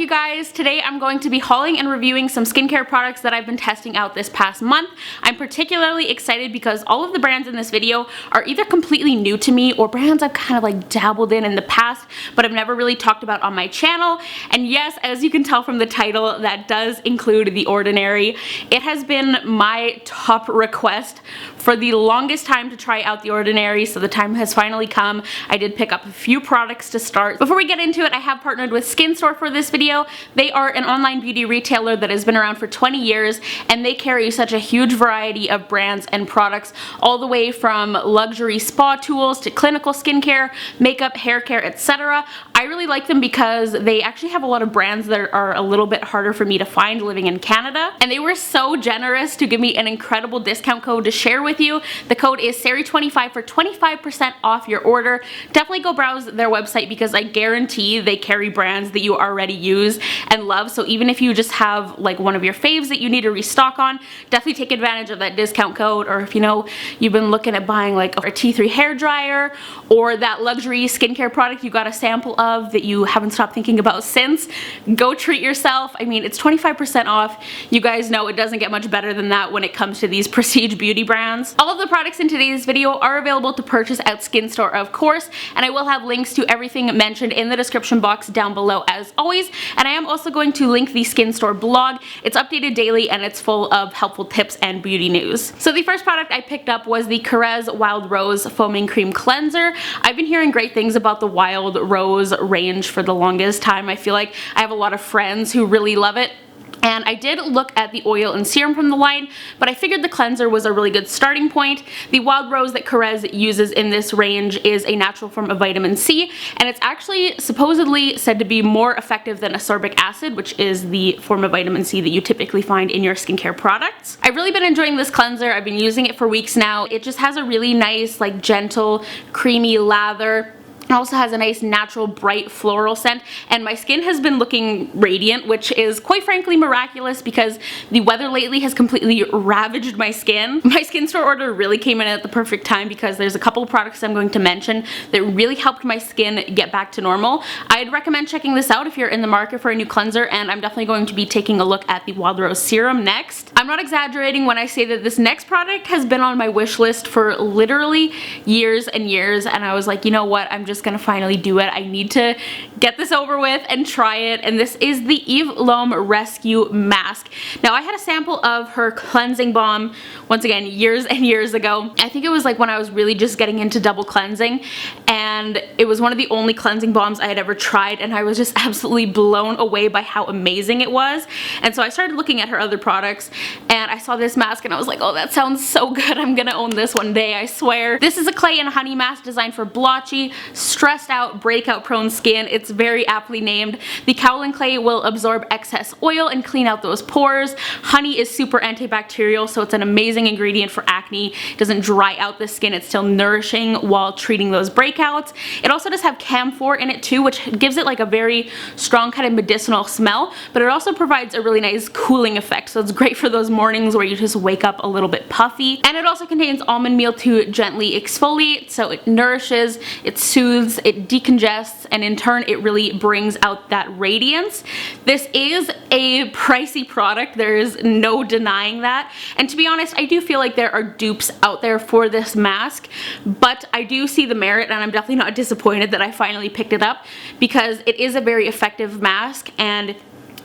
you guys? Today I'm going to be hauling and reviewing some skincare products that I've been testing out this past month. I'm particularly excited because all of the brands in this video are either completely new to me or brands I've kind of like dabbled in the past but I've never really talked about on my channel. And yes, as you can tell from the title, that does include The Ordinary. It has been my top request for the longest time to try out The Ordinary, so the time has finally come. I did pick up a few products to start. Before we get into it, I have partnered with Skinstore for this video. They are an online beauty retailer that has been around for 20 years and they carry such a huge variety of brands and products, all the way from luxury spa tools to clinical skincare, makeup, hair care, etc. I really like them because they actually have a lot of brands that are a little bit harder for me to find living in Canada, and they were so generous to give me an incredible discount code to share with you. The code is SARI25 for 25% off your order. Definitely go browse their website because I guarantee they carry brands that you already use and love, so even if you just have like one of your faves that you need to restock on, definitely take advantage of that discount code. Or if you know you've been looking at buying like a T3 hair dryer or that luxury skincare product you got a sample of that you haven't stopped thinking about since, go treat yourself. I mean, it's 25% off. You guys know it doesn't get much better than that when it comes to these prestige beauty brands. All of the products in today's video are available to purchase at Skinstore, of course, and I will have links to everything mentioned in the description box down below as always. And I am also going to link the Skinstore blog. It's updated daily and it's full of helpful tips and beauty news. So the first product I picked up was the Caress Wild Rose Foaming Cream Cleanser. I've been hearing great things about the Wild Rose range for the longest time. I feel like I have a lot of friends who really love it. And I did look at the oil and serum from the line, but I figured the cleanser was a really good starting point. The Wild Rose that Caress uses in this range is a natural form of vitamin C, and it's actually supposedly said to be more effective than ascorbic acid, which is the form of vitamin C that you typically find in your skincare products. I've really been enjoying this cleanser. I've been using it for weeks now. It just has a really nice, like, gentle, creamy lather. It also has a nice natural bright floral scent, and my skin has been looking radiant, which is quite frankly miraculous because the weather lately has completely ravaged my skin. My Skinstore order really came in at the perfect time because there's a couple of products I'm going to mention that really helped my skin get back to normal. I'd recommend checking this out if you're in the market for a new cleanser, and I'm definitely going to be taking a look at the Wild Rose Serum next. I'm not exaggerating when I say that this next product has been on my wish list for literally years and years, and I was like, you know what, I'm just gonna finally do it. I need to get this over with and try it, and this is the Eve Lom Rescue Mask. Now, I had a sample of her cleansing balm, once again, years and years ago. I think it was like when I was really just getting into double cleansing, and it was one of the only cleansing balms I had ever tried, and I was just absolutely blown away by how amazing it was. And so I started looking at her other products, and I saw this mask, and I was like, oh, that sounds so good. I'm gonna own this one day, I swear. This is a clay and honey mask designed for blotchy, stressed out, breakout prone skin. It's very aptly named. The kaolin clay will absorb excess oil and clean out those pores. Honey is super antibacterial, so it's an amazing ingredient for acne. It doesn't dry out the skin. It's still nourishing while treating those breakouts. It also does have camphor in it too, which gives it like a very strong kind of medicinal smell, but it also provides a really nice cooling effect. So it's great for those mornings where you just wake up a little bit puffy. And it also contains almond meal to gently exfoliate, so it nourishes, it soothes, it decongests, and in turn it really brings out that radiance. This is a pricey product, there is no denying that, and to be honest, I do feel like there are dupes out there for this mask, but I do see the merit, and I'm definitely not disappointed that I finally picked it up because it is a very effective mask, and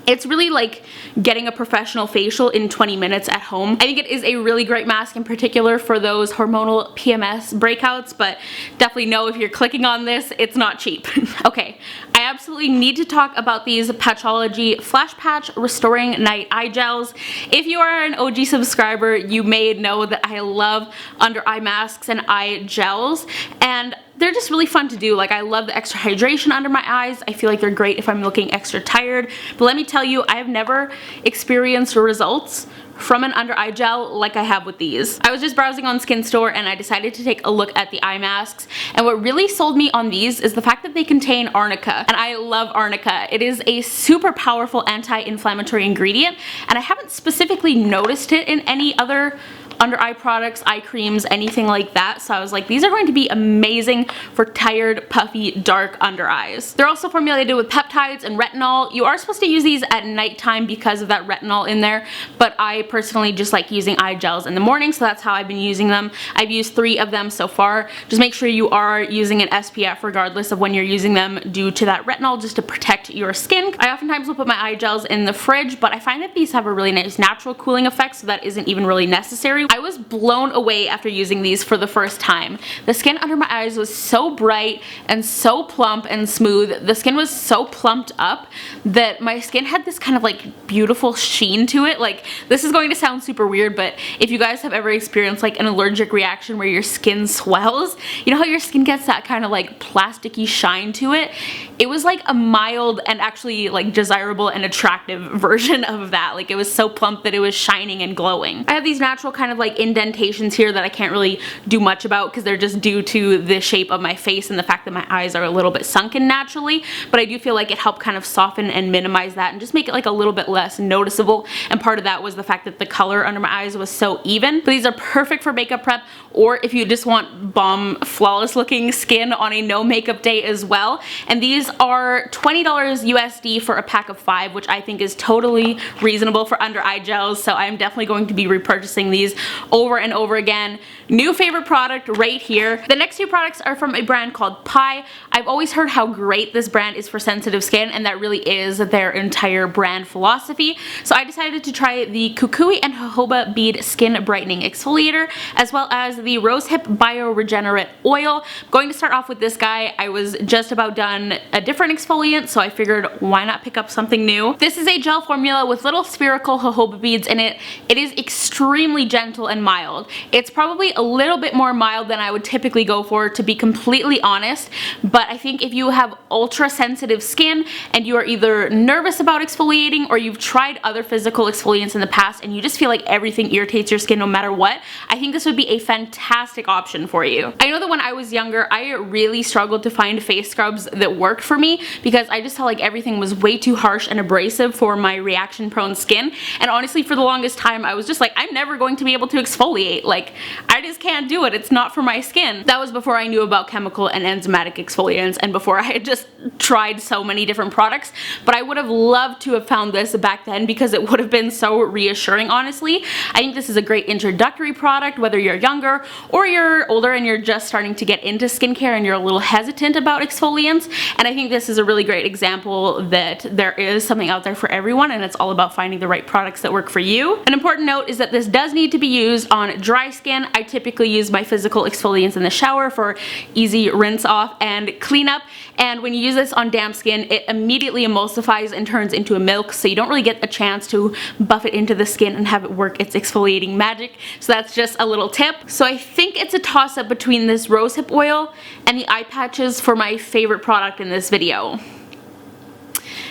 it's really like getting a professional facial in 20 minutes at home. I think it is a really great mask, in particular for those hormonal PMS breakouts, but definitely know if you're clicking on this, it's not cheap. Okay, I absolutely need to talk about these Patchology Flash Patch Restoring Night Eye Gels. If you are an OG subscriber, you may know that I love under eye masks and eye gels, and they're just really fun to do. Like, I love the extra hydration under my eyes. I feel like they're great if I'm looking extra tired. But let me tell you, I have never experienced results from an under eye gel like I have with these. I was just browsing on Skinstore and I decided to take a look at the eye masks, and what really sold me on these is the fact that they contain arnica, and I love arnica. It is a super powerful anti-inflammatory ingredient, and I haven't specifically noticed it in any other under eye products, eye creams, anything like that. So I was like, these are going to be amazing for tired, puffy, dark under eyes. They're also formulated with peptides and retinol. You are supposed to use these at nighttime because of that retinol in there, but I personally just like using eye gels in the morning, so that's how I've been using them. I've used 3 of them so far. Just make sure you are using an SPF regardless of when you're using them due to that retinol, just to protect your skin. I oftentimes will put my eye gels in the fridge, but I find that these have a really nice natural cooling effect, so that isn't even really necessary. I was blown away after using these for the first time. The skin under my eyes was so bright and so plump and smooth. The skin was so plumped up that my skin had this kind of like beautiful sheen to it. Like, this is going to sound super weird, but if you guys have ever experienced like an allergic reaction where your skin swells, you know how your skin gets that kind of like plasticky shine to it? It was like a mild and actually like desirable and attractive version of that. Like, it was so plump that it was shining and glowing. I have these natural kind of like indentations here that I can't really do much about because they're just due to the shape of my face and the fact that my eyes are a little bit sunken naturally, but I do feel like it helped kind of soften and minimize that and just make it like a little bit less noticeable, and part of that was the fact that the color under my eyes was so even. But these are perfect for makeup prep, or if you just want bomb flawless looking skin on a no makeup day as well. And these are $20 USD for a pack of 5, which I think is totally reasonable for under eye gels, so I'm definitely going to be repurchasing these over and over again. New favorite product right here. The next 2 products are from a brand called Pi. I've always heard how great this brand is for sensitive skin, and that really is their entire brand philosophy. So I decided to try the Kukui and Jojoba Bead Skin Brightening Exfoliator, as well as the Rosehip Bio Regenerate Oil. I'm going to start off with this guy. I was just about done a different exfoliant, so I figured why not pick up something new. This is a gel formula with little spherical jojoba beads in it. It is extremely gentle and mild. It's probably a little bit more mild than I would typically go for, to be completely honest, but I think if you have ultra sensitive skin and you are either nervous about exfoliating or you've tried other physical exfoliants in the past and you just feel like everything irritates your skin no matter what, I think this would be a fantastic option for you. I know that when I was younger, I really struggled to find face scrubs that worked for me because I just felt like everything was way too harsh and abrasive for my reaction prone skin, and honestly for the longest time I was just like, I'm never going to be able to exfoliate. Like, I just can't do it. It's not for my skin. That was before I knew about chemical and enzymatic exfoliants and before I had just tried so many different products, but I would have loved to have found this back then because it would have been so reassuring, honestly. I think this is a great introductory product, whether you're younger or you're older and you're just starting to get into skincare and you're a little hesitant about exfoliants, and I think this is a really great example that there is something out there for everyone, and it's all about finding the right products that work for you. An important note is that this does need to be used on dry skin. I typically use my physical exfoliants in the shower for easy rinse off and cleanup, and when you use this on damp skin, it immediately emulsifies and turns into a milk, so you don't really get a chance to buff it into the skin and have it work its exfoliating magic. So that's just a little tip. So I think it's a toss-up between this rosehip oil and the eye patches for my favorite product in this video.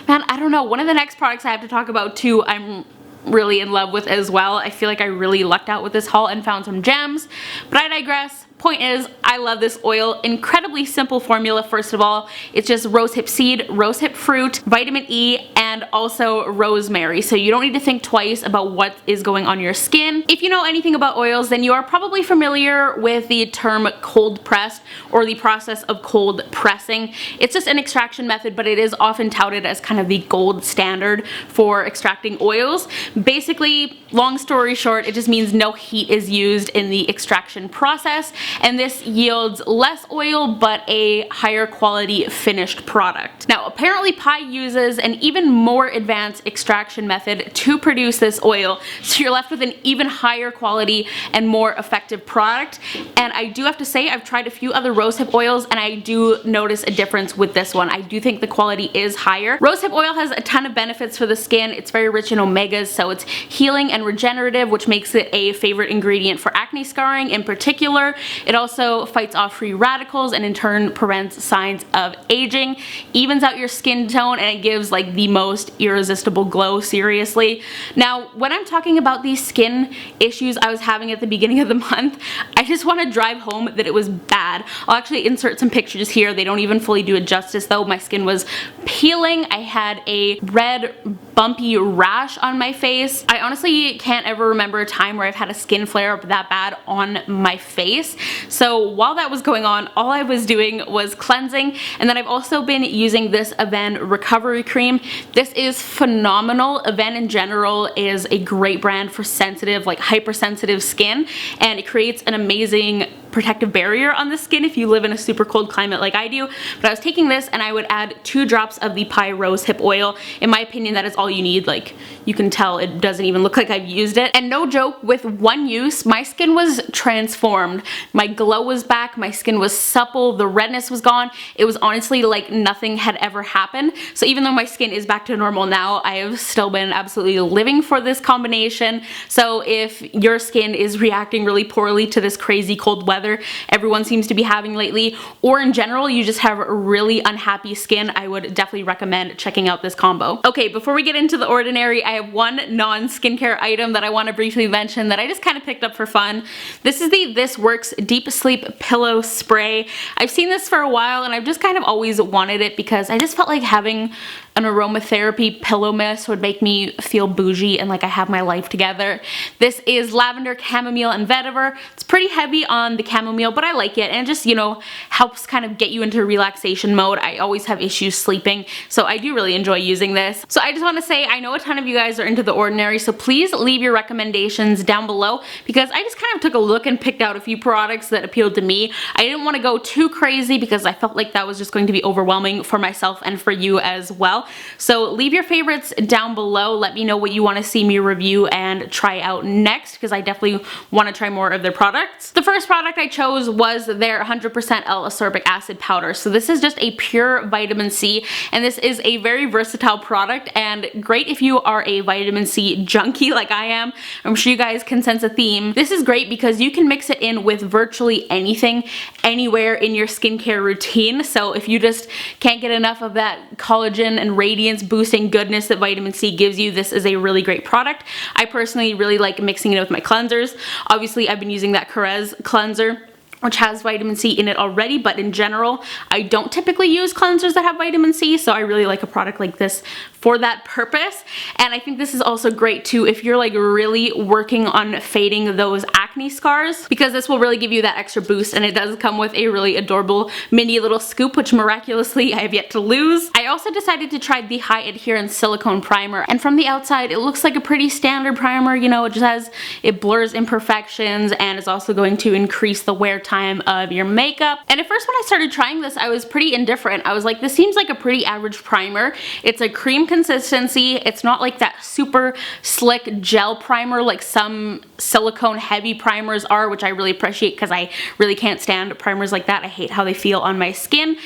Man, I don't know. One of the next products I have to talk about too, I'm really in love with as well. I feel like I really lucked out with this haul and found some gems, but I digress. Point is, I love this oil. Incredibly simple formula. First of all, it's just rosehip seed, rosehip fruit, vitamin E, and also rosemary, so you don't need to think twice about what is going on your skin. If you know anything about oils, then you are probably familiar with the term cold pressed, or the process of cold pressing. It's just an extraction method, but it is often touted as kind of the gold standard for extracting oils. Basically, long story short, it just means no heat is used in the extraction process, and this yields less oil but a higher quality finished product. Now, apparently Pi uses an even more advanced extraction method to produce this oil, so you're left with an even higher quality and more effective product. And I do have to say, I've tried a few other rosehip oils and I do notice a difference with this one. I do think the quality is higher. Rosehip oil has a ton of benefits for the skin. It's very rich in omegas, so it's healing and regenerative, which makes it a favorite ingredient for acne scarring in particular. It also fights off free radicals and in turn prevents signs of aging, evens out your skin tone, and it gives like the most irresistible glow, seriously. Now, when I'm talking about these skin issues I was having at the beginning of the month, I just want to drive home that it was bad. I'll actually insert some pictures here. They don't even fully do it justice though. My skin was peeling. I had a red bumpy rash on my face. I honestly can't ever remember a time where I've had a skin flare up that bad on my face. So while that was going on, all I was doing was cleansing. And then I've also been using this Avène recovery cream. This is phenomenal. Avène in general is a great brand for sensitive, like hypersensitive skin, and it creates an amazing protective barrier on the skin if you live in a super cold climate like I do. But I was taking this and I would add 2 drops of the Pi Rose Hip Oil. In my opinion, that is all you need. Like, you can tell it doesn't even look like I've used it. And no joke, with one use, my skin was transformed. My glow was back, my skin was supple, the redness was gone. It was honestly like nothing had ever happened. So even though my skin is back to normal now, I have still been absolutely living for this combination. So if your skin is reacting really poorly to this crazy cold weather everyone seems to be having lately, or in general you just have really unhappy skin, I would definitely recommend checking out this combo. Okay, before we get into the ordinary, I have one non-skincare item that I want to briefly mention that I just kind of picked up for fun. This is the This Works Deep Sleep Pillow Spray. I've seen this for a while and I've just kind of always wanted it because I just felt like having an aromatherapy pillow mist would make me feel bougie and like I have my life together. This is lavender, chamomile, and vetiver. It's pretty heavy on the chamomile, but I like it, and it just, you know, helps kind of get you into relaxation mode. I always have issues sleeping, so I do really enjoy using this. So I just want to say, I know a ton of you guys are into the ordinary, so please leave your recommendations down below, because I just kind of took a look and picked out a few products that appealed to me. I didn't want to go too crazy because I felt like that was just going to be overwhelming for myself and for you as well. So leave your favorites down below. Let me know what you want to see me review and try out next, because I definitely want to try more of their products. The first product I chose was their 100% L-ascorbic acid powder. So this is just a pure vitamin C, and this is a very versatile product and great if you are a vitamin C junkie like I am. I'm sure you guys can sense a theme. This is great because you can mix it in with virtually anything, anywhere in your skincare routine. So if you just can't get enough of that collagen and radiance boosting goodness that vitamin C gives you, this is a really great product. I personally really like mixing it with my cleansers. Obviously, I've been using that Carez cleanser, which has vitamin C in it already, but in general, I don't typically use cleansers that have vitamin C, so I really like a product like this for that purpose. And I think this is also great too if you're like really working on fading those acne scars, because this will really give you that extra boost, and it does come with a really adorable mini little scoop, which miraculously I have yet to lose. I also decided to try the high adherence silicone primer, and from the outside it looks like a pretty standard primer. You know, it just has, it blurs imperfections, and it's also going to increase the wear time of your makeup. And at first when I started trying this, I was pretty indifferent. I was like, this seems like a pretty average primer. It's a cream consistency. It's not like that super slick gel primer like some silicone heavy primers are, which I really appreciate because I really can't stand primers like that. I hate how they feel on my skin.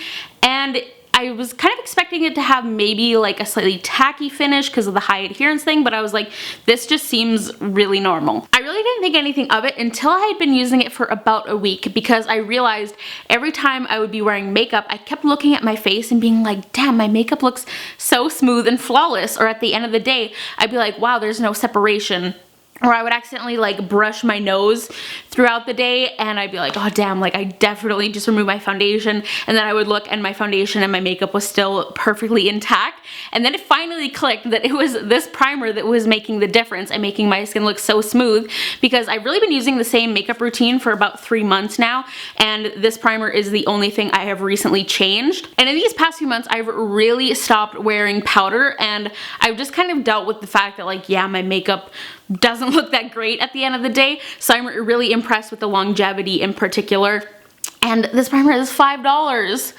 And I was kind of expecting it to have maybe like a slightly tacky finish because of the high adherence thing, but I was like, this just seems really normal. I really didn't think anything of it until I had been using it for about a week, because I realized every time I would be wearing makeup, I kept looking at my face and being like, damn, my makeup looks so smooth and flawless. Or at the end of the day, I'd be like, wow, there's no separation. Or I would accidentally like brush my nose throughout the day and I'd be like, oh damn, like I definitely just removed my foundation. And then I would look and my foundation and my makeup was still perfectly intact. And then it finally clicked that it was this primer that was making the difference and making my skin look so smooth, because I've really been using the same makeup routine for about 3 months now, and this primer is the only thing I have recently changed. And in these past few months, I've really stopped wearing powder, and I've just kind of dealt with the fact that like, yeah, my makeup doesn't look that great at the end of the day, so I'm really impressed with the longevity in particular. And this primer is $5.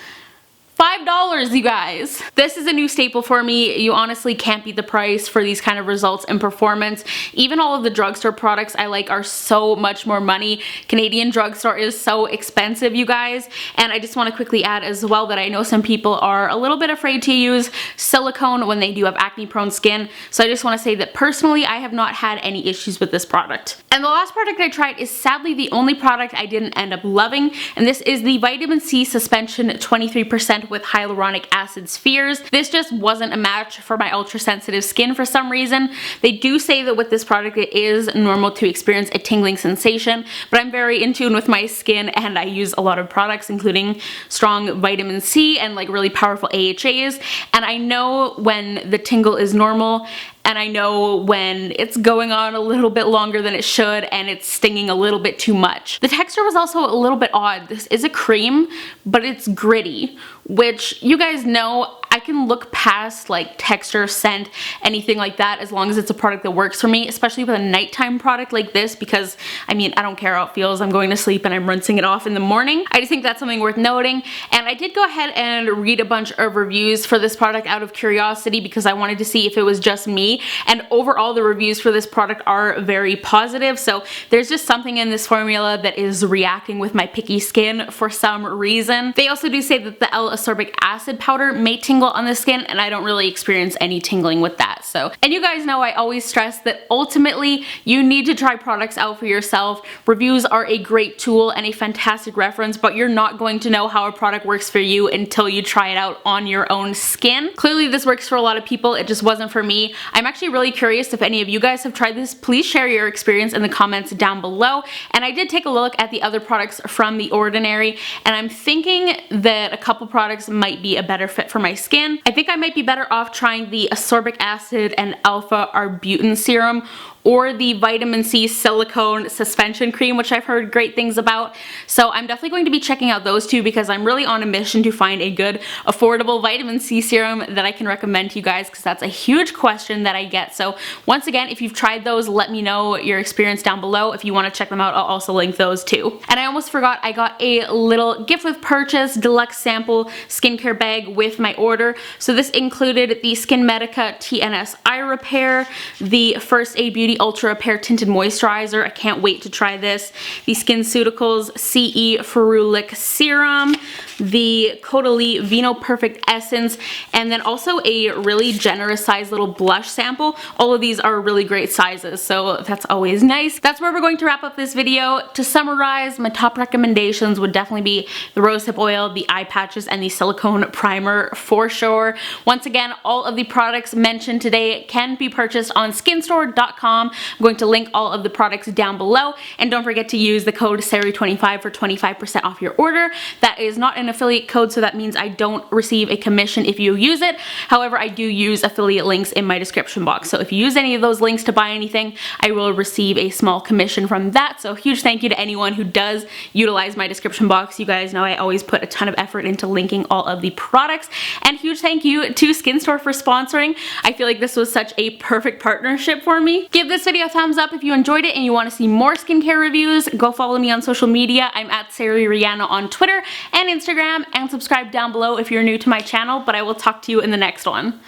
$5, you guys. This is a new staple for me. You honestly can't beat the price for these kind of results and performance. Even all of the drugstore products I like are so much more money. Canadian drugstore is so expensive, you guys. And I just want to quickly add as well that I know some people are a little bit afraid to use silicone when they do have acne prone skin. So I just want to say that personally, I have not had any issues with this product. And the last product I tried is sadly the only product I didn't end up loving. And this is the Vitamin C Suspension 23% 100% with hyaluronic acid spheres. This just wasn't a match for my ultra sensitive skin for some reason. They do say that with this product it is normal to experience a tingling sensation, but I'm very in tune with my skin and I use a lot of products including strong vitamin C and like really powerful AHAs, and I know when the tingle is normal and I know when it's going on a little bit longer than it should and it's stinging a little bit too much. The texture was also a little bit odd. This is a cream, but it's gritty, which you guys know I can look past like texture, scent, anything like that as long as it's a product that works for me, especially with a nighttime product like this, because I mean, I don't care how it feels. I'm going to sleep and I'm rinsing it off in the morning. I just think that's something worth noting. And I did go ahead and read a bunch of reviews for this product out of curiosity because I wanted to see if it was just me. And overall, the reviews for this product are very positive. So there's just something in this formula that is reacting with my picky skin for some reason. They also do say that the L-ascorbic acid powder may tingle on the skin, and I don't really experience any tingling with that. So, and you guys know I always stress that ultimately you need to try products out for yourself. Reviews are a great tool and a fantastic reference, but you're not going to know how a product works for you until you try it out on your own skin. Clearly this works for a lot of people, it just wasn't for me. I'm actually really curious if any of you guys have tried this. Please share your experience in the comments down below. And I did take a look at the other products from The Ordinary, and I'm thinking that a couple products might be a better fit for my skin. I think I might be better off trying the ascorbic acid and alpha arbutin serum or the vitamin C silicone suspension cream, which I've heard great things about. So I'm definitely going to be checking out those two because I'm really on a mission to find a good, affordable vitamin C serum that I can recommend to you guys, because that's a huge question that I get. So once again, if you've tried those, let me know your experience down below. If you want to check them out, I'll also link those too. And I almost forgot, I got a little gift with purchase deluxe sample skincare bag with my order. So this included the Skin Medica TNS Eye Repair, the First Aid Beauty Ultra Repair Tinted Moisturizer. I can't wait to try this. The SkinCeuticals CE Ferulic Serum, the Caudalie Vino Perfect Essence, and then also a really generous size little blush sample. All of these are really great sizes, so that's always nice. That's where we're going to wrap up this video. To summarize, my top recommendations would definitely be the rosehip oil, the eye patches, and the silicone primer for sure. Once again, all of the products mentioned today can be purchased on skinstore.com. I'm going to link all of the products down below, and don't forget to use the code SARI25 for 25% off your order. That is not an affiliate code, so that means I don't receive a commission if you use it. However, I do use affiliate links in my description box, so if you use any of those links to buy anything, I will receive a small commission from that. So huge thank you to anyone who does utilize my description box. You guys know I always put a ton of effort into linking all of the products, and huge thank you to Skinstore for sponsoring. I feel like this was such a perfect partnership for me. Give this video a thumbs up if you enjoyed it and you want to see more skincare reviews. Go follow me on social media. I'm at SariReanna on Twitter and Instagram, and subscribe down below if you're new to my channel, but I will talk to you in the next one.